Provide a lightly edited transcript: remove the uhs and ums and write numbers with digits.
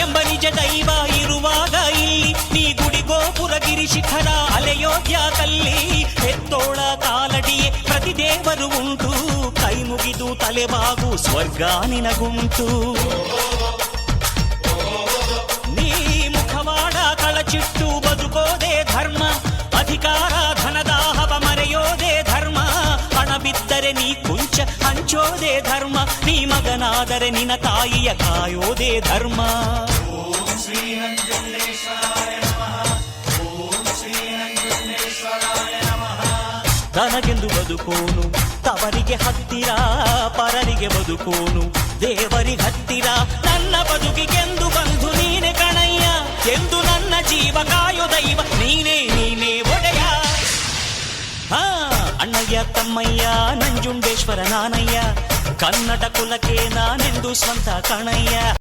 ಎಂಬ ನಿಜ ದೈವ ಇರುವಾಗ ಇಲ್ಲಿ ನೀ ಗುಡಿ ಗೋಪುರ ಗಿರಿ ಶಿಖರ ಅಲೆಯೋದ್ಯಾಕಲ್ಲಿ ಎತ್ತೋಳ ಕಾಲಡಿಯೇ ಪ್ರತಿ ದೇವರು ಉಂಟು ಕೈ ಮುಗಿದು ತಲೆಬಾಗು ಸ್ವರ್ಗ ನಿನಗುಂಟು ನೀ ಮುಖವಾಡ ಕಳಚಿಟ್ಟು ಬದುಕೋದೇ ಧರ್ಮ ಅಧಿಕಾರ ಧನದಾಹವ ಮರೆಯೋದೇ ಧರ್ಮ ಹಣ ಬಿದ್ದರೆ ನೀ ಕುಂಚ ಹಂಚೋದೇ ಧರ್ಮ ನೀ ಮಗನಾದರೆ ನಿನ್ನ ತಾಯಿಯ ಕಾಯೋದೇ ಧರ್ಮ ತನಗೆಂದು ಬದುಕೋನು ತವರಿಗೆ ಹತ್ತಿರ ಪರರಿಗೆ ಬದುಕೋನು ದೇವರಿಗೆ ಹತ್ತಿರ ನನ್ನ ಬದುಕಿಗೆಂದು ಬಂಧು ನೀನೆ ಕಣಯ್ಯ ಎಂದು ನನ್ನ ಜೀವ ಕಾಯೋ ದೈವ ನೀನೇ ನೀನೇ ಒಡೆಯ ಅಣ್ಣಯ್ಯ ತಮ್ಮಯ್ಯ ನಂಜುಂಡೇಶ್ವರ ನಾನಯ್ಯ ಕನ್ನಡ ಕುಲಕ್ಕೆ ನಾನೆಂದು ಸ್ವಂತ ಕಣಯ್ಯ.